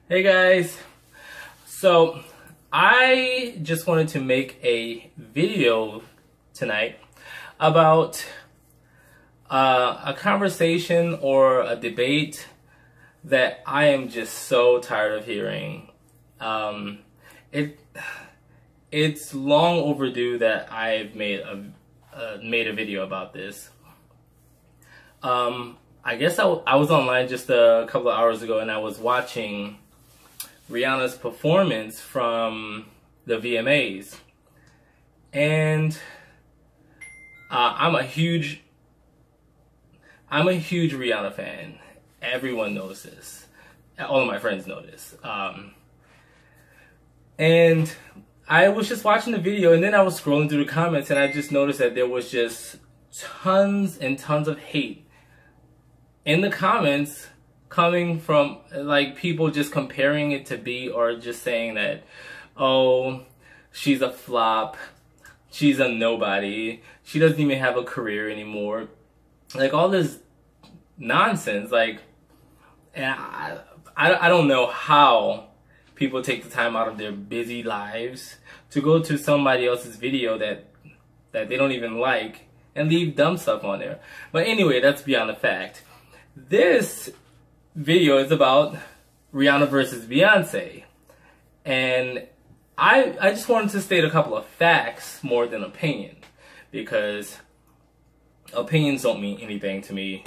Hey guys, so I just wanted to make a video tonight about a conversation or a debate that I am just so tired of hearing. It it's long overdue that I've made a video about this. I guess I was online just a couple of hours ago and I was watching Rihanna's performance from the VMAs, and I'm a huge Rihanna fan. Everyone knows this. All of my friends know this. And I was just watching the video, and then I was scrolling through the comments, and I just noticed that there was just tons and tons of hate in the comments, coming from like people just comparing it to B, or just saying that, oh, she's a flop, she's a nobody, she doesn't even have a career anymore, like all this nonsense. Like, and I don't know how people take the time out of their busy lives to go to somebody else's video that they don't even like and leave dumb stuff on there. But anyway, that's beyond the fact. This video is about Rihanna versus Beyonce, and I just wanted to state a couple of facts more than opinion, because opinions don't mean anything to me.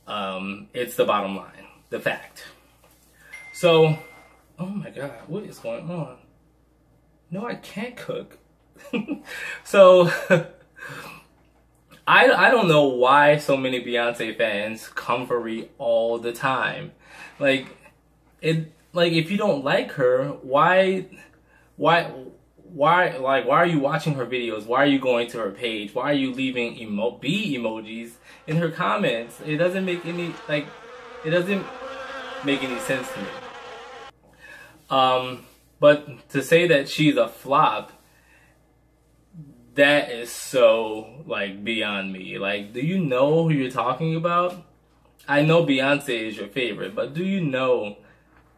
It's the bottom line, the fact. So, oh my god, what is going on? No, I can't cook. So I don't know why so many Beyonce fans come for Ree all the time. Like if you don't like her, why are you watching her videos? Why are you going to her page? Why are you leaving bee emojis in her comments? It doesn't make any sense to me. But to say that she's a flop, that is so, like, beyond me. Like, do you know who you're talking about? I know Beyonce is your favorite, but do you know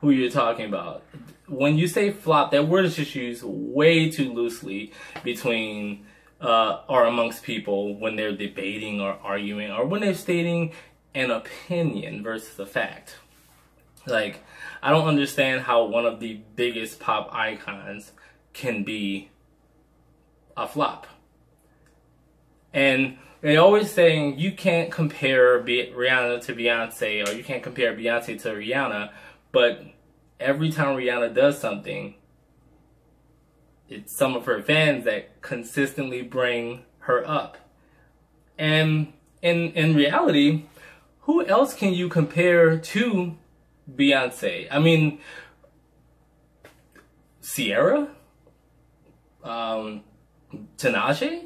who you're talking about? When you say flop, that word is just used way too loosely between or amongst people when they're debating or arguing, or when they're stating an opinion versus a fact. Like, I don't understand how one of the biggest pop icons can be a flop. And they're always saying you can't compare Rihanna to Beyonce, or you can't compare Beyonce to Rihanna, but every time Rihanna does something, it's some of her fans that consistently bring her up. And in reality, who else can you compare to Beyonce? I mean, Sierra? Tanache?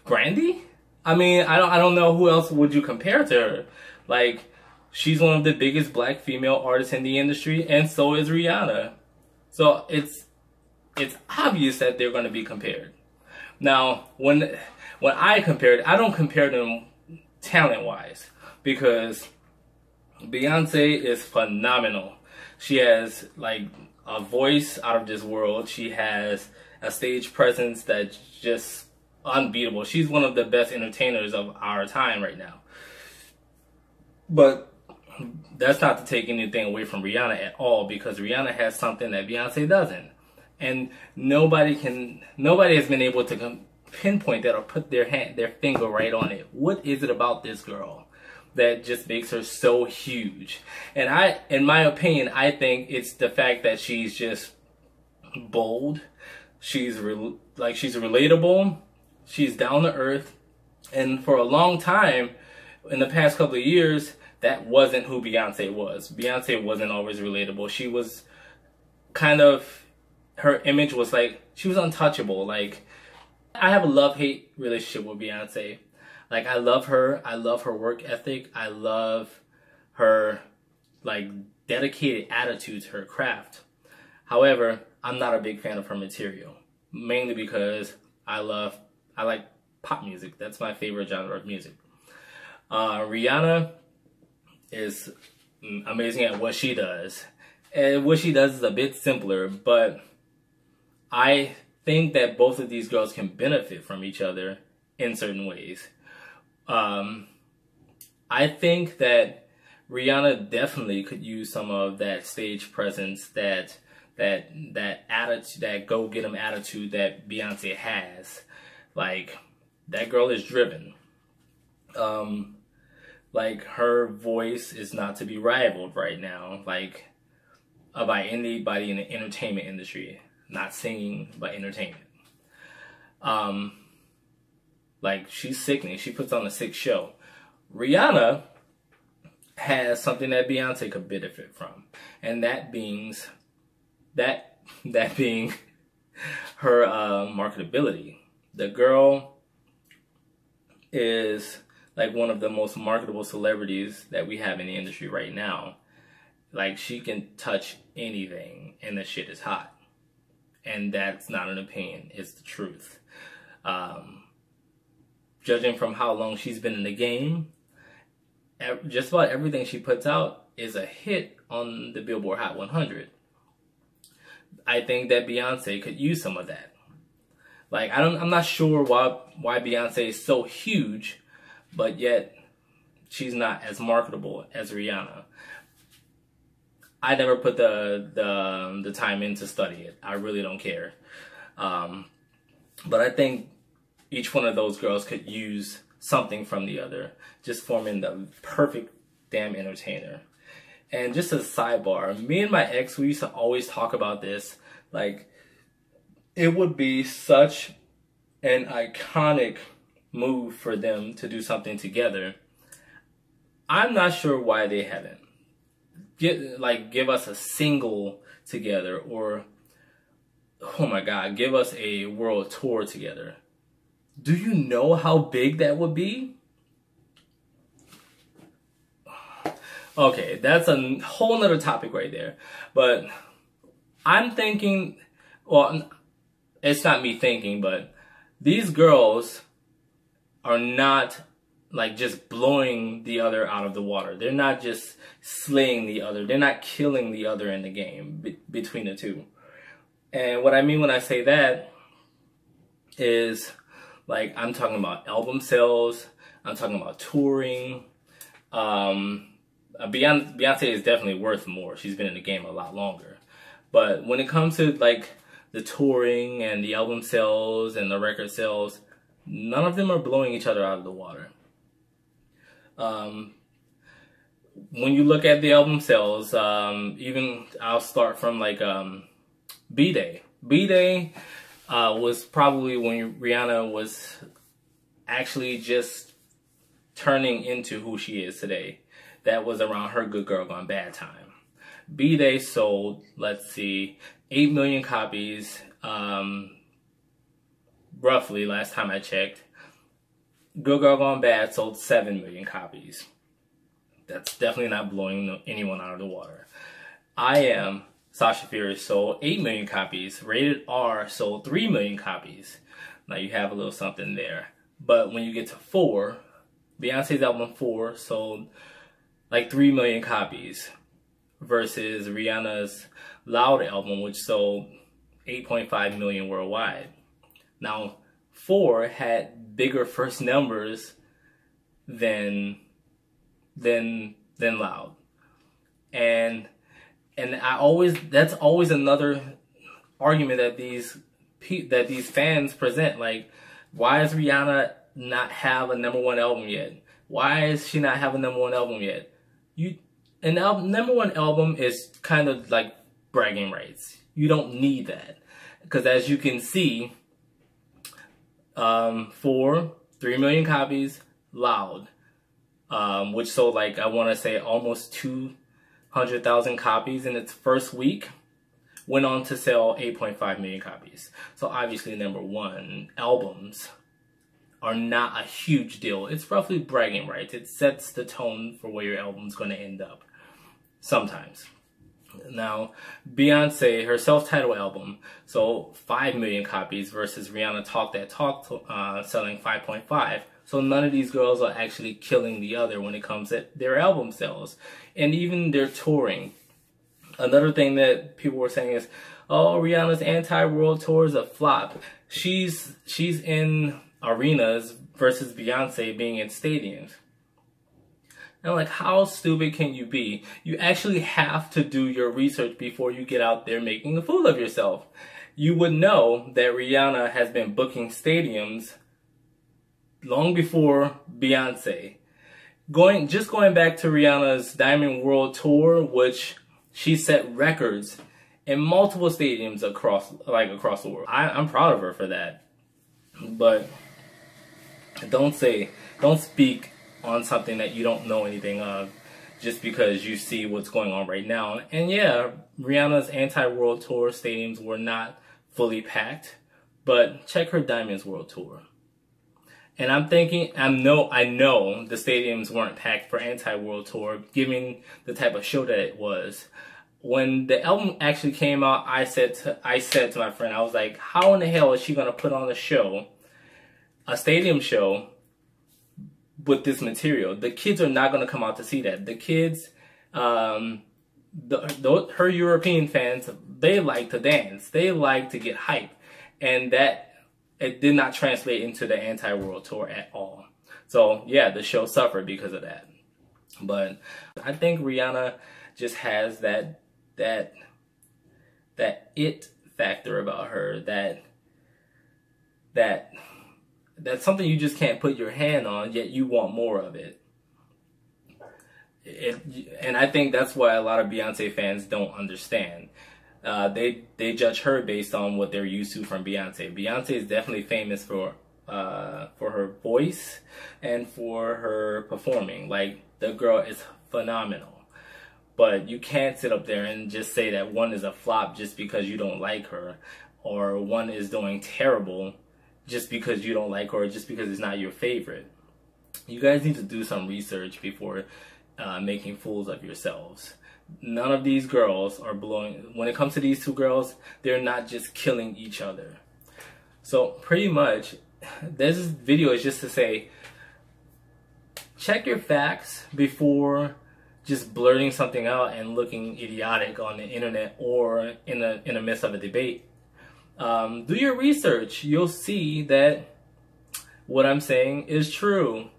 Brandy? I mean, I don't know who else would you compare to her. Like, she's one of the biggest black female artists in the industry, and so is Rihanna. So it's obvious that they're going to be compared. Now, when I compare it, I don't compare them talent-wise, because Beyonce is phenomenal. She has, like, a voice out of this world. She has a stage presence that's just unbeatable. She's one of the best entertainers of our time right now. But that's not to take anything away from Rihanna at all, because Rihanna has something that Beyonce doesn't. And nobody has been able to pinpoint that or put their finger right on it. What is it about this girl that just makes her so huge? And in my opinion, I think it's the fact that she's just bold. She's relatable. She's down to earth. And for a long time, in the past couple of years, that wasn't who Beyonce was. Beyonce wasn't always relatable. She was kind of, her image was like, she was untouchable. Like, I have a love-hate relationship with Beyonce. Like, I love her work ethic, I love her, like, dedicated attitude to her craft. However, I'm not a big fan of her material, mainly because I like pop music. That's my favorite genre of music. Rihanna is amazing at what she does. And what she does is a bit simpler, but I think that both of these girls can benefit from each other in certain ways. I think that Rihanna definitely could use some of that stage presence, that attitude, that go get 'em attitude that Beyonce has. Like, that girl is driven. Like, her voice is not to be rivaled right now, like, by anybody in the entertainment industry. Not singing, but entertainment. Like, she's sickening. She puts on a sick show. Rihanna has something that Beyonce could benefit from, and that being her marketability. The girl is like one of the most marketable celebrities that we have in the industry right now. Like, she can touch anything and the shit is hot. And that's not an opinion, it's the truth. Judging from how long she's been in the game, just about everything she puts out is a hit on the Billboard Hot 100. I think that Beyonce could use some of that. Like, I'm not sure why Beyonce is so huge, but yet she's not as marketable as Rihanna. I never put the time in to study it. I really don't care. But I think each one of those girls could use something from the other, just forming the perfect damn entertainer. And just a sidebar, me and my ex, we used to always talk about this. Like, it would be such an iconic move for them to do something together. I'm not sure why they haven't. Give us a single together, or, oh my God, give us a world tour together. Do you know how big that would be? Okay, that's a whole nother topic right there. But I'm thinking, well, it's not me thinking, but these girls are not like just blowing the other out of the water. They're not just slaying the other. They're not killing the other in the game between the two. And what I mean when I say that is, like, I'm talking about album sales. I'm talking about touring. Beyonce is definitely worth more. She's been in the game a lot longer. But when it comes to, like, the touring and the album sales and the record sales, none of them are blowing each other out of the water. When you look at the album sales, even I'll start from like B-Day. B-Day was probably when Rihanna was actually just turning into who she is today. That was around her Good Girl Gone Bad time. B-Day sold, let's see, 8 million copies, roughly, last time I checked. Good Girl Gone Bad sold 7 million copies. That's definitely not blowing anyone out of the water. I Am, Sasha Fierce, sold 8 million copies. Rated R sold 3 million copies. Now you have a little something there. But when you get to 4, Beyonce's album 4 sold like 3 million copies versus Rihanna's Loud album, which sold 8.5 million worldwide. Now, 4 had bigger first numbers than Loud, and that's always another argument that these fans present. Like, why does Rihanna not have a #1 album yet? Why does she not have a #1 album yet? #1 album is kind of like bragging rights. You don't need that, because as you can see, 4, 3 million copies. Loud, which sold like, I want to say almost 200,000 copies in its first week, went on to sell 8.5 million copies. So obviously #1 albums are not a huge deal. It's roughly bragging rights. It sets the tone for where your album's going to end up sometimes. Now, Beyonce, her self-titled album, sold 5 million copies versus Rihanna Talk That Talk selling 5.5. So none of these girls are actually killing the other when it comes to their album sales. And even their touring. Another thing that people were saying is, oh, Rihanna's anti-world tour is a flop. She's in arenas versus Beyonce being in stadiums. And like, how stupid can you be? You actually have to do your research before you get out there making a fool of yourself. You would know that Rihanna has been booking stadiums long before Beyonce. Going back to Rihanna's Diamond World Tour, which she set records in multiple stadiums across the world. I'm proud of her for that. But don't speak on something that you don't know anything of just because you see what's going on right now. And yeah, Rihanna's anti-world tour stadiums were not fully packed, but check her Diamonds World Tour. And I'm thinking, I know the stadiums weren't packed for anti-world tour, given the type of show that it was. When the album actually came out, I said to my friend, I was like, how in the hell is she gonna put on a stadium show with this material? The kids are not gonna come out to see that. The kids, her European fans, they like to dance, they like to get hype, and that it did not translate into the anti-world tour at all. So yeah, the show suffered because of that. But I think Rihanna just has that it factor about her, that's something you just can't put your hand on, yet you want more of it. And I think that's why a lot of Beyonce fans don't understand. They judge her based on what they're used to from Beyonce. Beyonce is definitely famous for her voice and for her performing. Like, the girl is phenomenal. But you can't sit up there and just say that one is a flop just because you don't like her, or one is doing terrible just because you don't like her, or just because it's not your favorite. You guys need to do some research before making fools of yourselves. None of these girls are blowing. When it comes to these two girls, they're not just killing each other. So pretty much, this video is just to say, check your facts before just blurting something out and looking idiotic on the internet or in the midst of a debate. Do your research. You'll see that what I'm saying is true.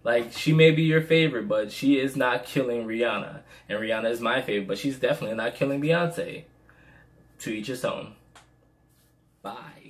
Like, she may be your favorite, but she is not killing Rihanna. And Rihanna is my favorite, but she's definitely not killing Beyonce. To each his own. Bye.